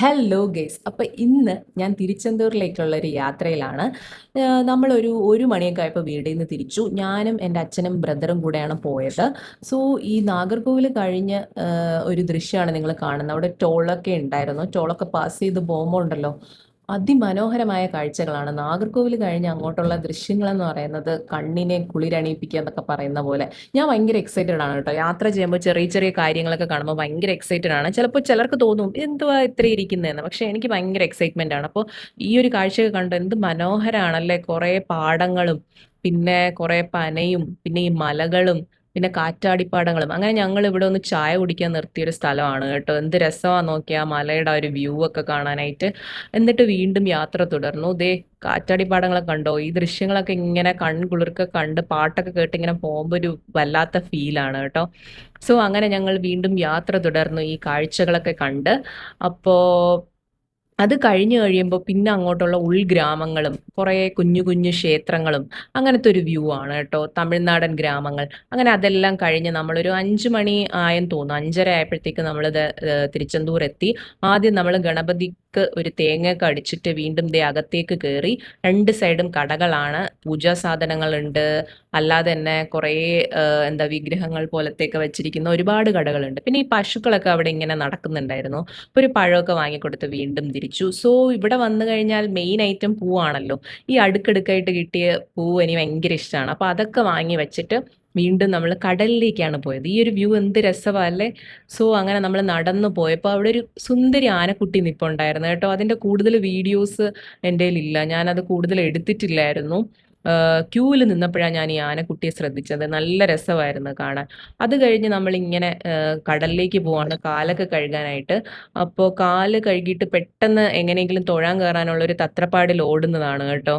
Hello guys, അപ്പോൾ ഇന്ന് ഞാൻ തിരുച്ചെന്തൂരിലേക്കുള്ളൊരു യാത്രയിലാണ്. നമ്മളൊരു മണിയൊക്കെ ആയപ്പോൾ വീട്ടിൽ നിന്ന് തിരിച്ചു. ഞാനും എൻ്റെ അച്ഛനും ബ്രദറും കൂടെയാണ് പോയത്. സോ ഈ നാഗർകോവിൽ കഴിഞ്ഞ് ഒരു ദൃശ്യമാണ് നിങ്ങൾ കാണുന്നത്. അവിടെ ടോളൊക്കെ ഉണ്ടായിരുന്നു. ടോളൊക്കെ പാസ് ചെയ്ത് പോകുമ്പോൾ ഉണ്ടല്ലോ, അതിമനോഹരമായ കാഴ്ചകളാണ്. നാഗർകോവിൽ കഴിഞ്ഞ് അങ്ങോട്ടുള്ള ദൃശ്യങ്ങളെന്ന് പറയുന്നത് കണ്ണിനെ കുളിരണിയിപ്പിക്കുക എന്നൊക്കെ പറയുന്ന പോലെ. ഞാൻ ഭയങ്കര എക്സൈറ്റഡ് ആണ് കേട്ടോ. യാത്ര ചെയ്യുമ്പോൾ ചെറിയ ചെറിയ കാര്യങ്ങളൊക്കെ കാണുമ്പോൾ ഭയങ്കര എക്സൈറ്റഡ് ആണ്. ചിലപ്പോൾ ചിലർക്ക് തോന്നും എന്തുവാ ഇത്ര ഇരിക്കുന്നതെന്ന്, പക്ഷെ എനിക്ക് ഭയങ്കര എക്സൈറ്റ്മെന്റ് ആണ്. അപ്പോൾ ഈ ഒരു കാഴ്ചയൊക്കെ കണ്ട് എന്ത് മനോഹരമാണല്ലേ. കുറേ പാടങ്ങളും പിന്നെ കുറേ പനയും പിന്നെ ഈ മലകളും പിന്നെ കാറ്റാടിപ്പാടങ്ങളും. അങ്ങനെ ഞങ്ങൾ ഇവിടെ ഒന്ന് ചായ കുടിക്കാൻ നിർത്തിയൊരു സ്ഥലമാണ് കേട്ടോ. എന്ത് രസമാ നോക്കിയാൽ മലയുടെ ഒരു വ്യൂ ഒക്കെ കാണാനായിട്ട്. എന്നിട്ട് വീണ്ടും യാത്ര തുടർന്നു. ദേ കാറ്റാടിപ്പാടങ്ങളൊക്കെ കണ്ടോ? ഈ ദൃശ്യങ്ങളൊക്കെ ഇങ്ങനെ കൺകുളിർക്കെ കണ്ട് പാട്ടൊക്കെ കേട്ട് ഇങ്ങനെ പോകുമ്പോൾ ഒരു വല്ലാത്ത ഫീലാണ് കേട്ടോ. സോ അങ്ങനെ ഞങ്ങൾ വീണ്ടും യാത്ര തുടർന്നു ഈ കാഴ്ചകളൊക്കെ കണ്ട്. അപ്പോ അത് കഴിഞ്ഞ് കഴിയുമ്പോൾ പിന്നെ അങ്ങോട്ടുള്ള ഉൾഗ്രാമങ്ങളും കുറേ കുഞ്ഞു കുഞ്ഞു ക്ഷേത്രങ്ങളും അങ്ങനത്തെ ഒരു വ്യൂ ആണ് കേട്ടോ. തമിഴ്നാടൻ ഗ്രാമങ്ങൾ. അങ്ങനെ അതെല്ലാം കഴിഞ്ഞ് നമ്മളൊരു 5 മണി ആയെന്ന് തോന്നുന്നു. 5:30 ആയപ്പോഴത്തേക്ക് നമ്മൾ തിരുച്ചെന്തൂർ എത്തി. ആദ്യം നമ്മൾ ഗണപതിക്ക് ഒരു തേങ്ങയൊക്കെ അടിച്ചിട്ട് വീണ്ടും ദേ അകത്തേക്ക് കയറി. രണ്ട് സൈഡും കടകളാണ്. പൂജാ സാധനങ്ങളുണ്ട്. അല്ലാതെ തന്നെ കുറേ എന്താ വിഗ്രഹങ്ങൾ പോലത്തെയൊക്കെ വെച്ചിരിക്കുന്ന ഒരുപാട് കടകളുണ്ട്. പിന്നെ ഈ പശുക്കളൊക്കെ അവിടെ ഇങ്ങനെ നടക്കുന്നുണ്ടായിരുന്നു. അപ്പോൾ ഒരു പഴമൊക്കെ വാങ്ങിക്കൊടുത്ത് വീണ്ടും തിരിച്ചു. സോ ഇവിടെ വന്നു കഴിഞ്ഞാൽ മെയിൻ ഐറ്റം പൂവാണല്ലോ. ഈ അടുക്കടുക്കായിട്ട് കിട്ടിയ പൂവ് എനിക്ക് ഭയങ്കര ഇഷ്ടമാണ്. അപ്പോൾ അതൊക്കെ വാങ്ങി വെച്ചിട്ട് വീണ്ടും നമ്മൾ കടലിലേക്കാണ് പോയത്. ഈ ഒരു വ്യൂ എന്ത് രസമല്ലേ. സോ അങ്ങനെ നമ്മൾ നടന്നു പോയപ്പോൾ അവിടെ ഒരു സുന്ദരി ആനക്കുട്ടി നിൽപ്പുണ്ടായിരുന്നു കേട്ടോ. അതിൻ്റെ കൂടുതൽ വീഡിയോസ് എൻ്റെ കയ്യിലില്ല. ഞാനത് കൂടുതൽ എടുത്തിട്ടില്ലായിരുന്നു. ക്യൂവിൽ നിന്നപ്പോഴാണ് ഞാൻ ഈ ആനക്കുട്ടിയെ ശ്രദ്ധിച്ചത്. നല്ല രസമായിരുന്നു കാണാൻ. അത് കഴിഞ്ഞ് നമ്മളിങ്ങനെ കടലിലേക്ക് പോവാണ് കാലൊക്കെ കഴുകാനായിട്ട്. അപ്പോൾ കാല് കഴുകിയിട്ട് പെട്ടെന്ന് എങ്ങനെയെങ്കിലും തൊഴാൻ കയറാനുള്ള ഒരു തത്രപ്പാടിൽ ഓടുന്നതാണ് കേട്ടോ.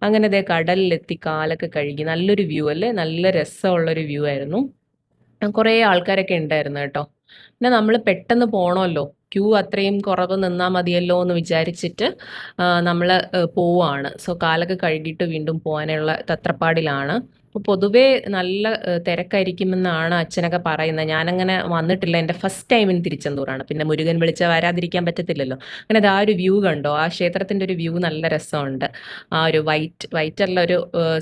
അങ്ങനെ ദേ കടലിലെത്തി കാലൊക്കെ കഴുകി. നല്ലൊരു വ്യൂ അല്ലേ. നല്ല രസമുള്ളൊരു വ്യൂ ആയിരുന്നു. കുറേ ആൾക്കാരൊക്കെ ഉണ്ടായിരുന്നു കേട്ടോ. പിന്നെ നമ്മൾ പെട്ടെന്ന് പോണമല്ലോ. ക്യൂ അത്രയും കുറവ് നിന്നാൽ മതിയല്ലോ എന്ന് വിചാരിച്ചിട്ട് നമ്മൾ പോവാണ്. സോ കാലൊക്കെ കഴുകിയിട്ട് വീണ്ടും പോകാനുള്ള തത്രപ്പാടിലാണ്. അപ്പോൾ പൊതുവേ നല്ല തിരക്കായിരിക്കുമെന്നാണ് അച്ഛനൊക്കെ പറയുന്നത്. ഞാനങ്ങനെ വന്നിട്ടില്ല. എൻ്റെ ഫസ്റ്റ് ടൈമിന് തിരുച്ചെന്തൂരാണ്. പിന്നെ മുരുകൻ വിളിച്ചാൽ വരാതിരിക്കാൻ പറ്റത്തില്ലല്ലോ. അങ്ങനെ ആ ഒരു വ്യൂ കണ്ടോ? ആ ക്ഷേത്രത്തിൻ്റെ ഒരു വ്യൂ നല്ല രസമുണ്ട്. ആ ഒരു വൈറ്റ് അല്ല, ഒരു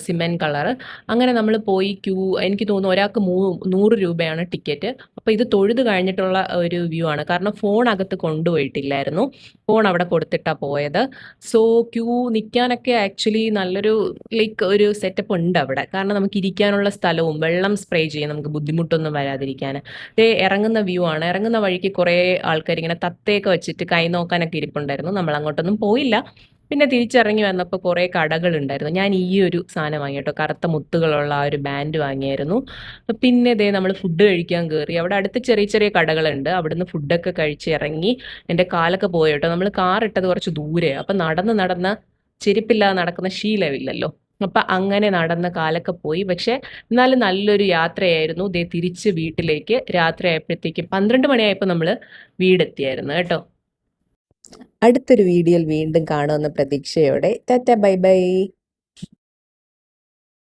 സിമെൻറ്റ് കളറ്. അങ്ങനെ നമ്മൾ പോയി ക്യൂ. എനിക്ക് തോന്നുന്നു ഒരാൾക്ക് 100 രൂപയാണ് ടിക്കറ്റ്. അപ്പോൾ ഇത് തൊഴുത് കഴിഞ്ഞിട്ടുള്ള ഒരു വ്യൂ ആണ്. കാരണം ഫോൺ അകത്ത് കൊണ്ടുപോയിട്ടില്ലായിരുന്നു. ഫോൺ അവിടെ കൊടുത്തിട്ടാണ് പോയത്. സോ ക്യൂ നിൽക്കാനൊക്കെ ആക്ച്വലി നല്ലൊരു ലൈക്ക് ഒരു സെറ്റപ്പ് ഉണ്ട് അവിടെ. കാരണം നമുക്ക് ഇരിക്കാനുള്ള സ്ഥലവും വെള്ളം സ്പ്രേ ചെയ്യാൻ നമുക്ക് ബുദ്ധിമുട്ടൊന്നും വരാതിരിക്കാൻ. ഇറങ്ങുന്ന വ്യൂ ആണ്. ഇറങ്ങുന്ന വഴിക്ക് കുറേ ആൾക്കാർ ഇങ്ങനെ തത്തയൊക്കെ വെച്ചിട്ട് കൈ നോക്കാനൊക്കെ ഇരിപ്പുണ്ടായിരുന്നു. നമ്മൾ അങ്ങോട്ടൊന്നും പോയില്ല. പിന്നെ തിരിച്ചിറങ്ങി വന്നപ്പോൾ കുറേ കടകളുണ്ടായിരുന്നു. ഞാൻ ഈ ഒരു സാധനം വാങ്ങി കേട്ടോ. കറുത്ത മുത്തുകളുള്ള ആ ഒരു ബാൻഡ് വാങ്ങിയായിരുന്നു. പിന്നെ ദേ നമ്മൾ ഫുഡ് കഴിക്കാൻ കയറി. അവിടെ അടുത്ത് ചെറിയ ചെറിയ കടകളുണ്ട്. അവിടുന്ന് ഫുഡൊക്കെ കഴിച്ച് ഇറങ്ങി. എൻ്റെ കാലൊക്കെ പോയി കേട്ടോ. നമ്മൾ കാർ ഇട്ടത് കുറച്ച് ദൂരെയാണ്. അപ്പം നടന്ന് നടന്ന് ചെരുപ്പില്ലാതെ നടക്കുന്ന ശീലമില്ലല്ലോ. അപ്പം അങ്ങനെ നടന്ന് കാലൊക്കെ പോയി. പക്ഷെ എന്നാലും നല്ലൊരു യാത്രയായിരുന്നു. ദേ തിരിച്ച് വീട്ടിലേക്ക് രാത്രി 12 മണിയായപ്പോൾ നമ്മൾ വീടെത്തിയായിരുന്നു കേട്ടോ. അടുത്തൊരു വീഡിയോയിൽ വീണ്ടും കാണുമെന്ന പ്രതീക്ഷയോടെ ടാറ്റ ബൈ ബൈ.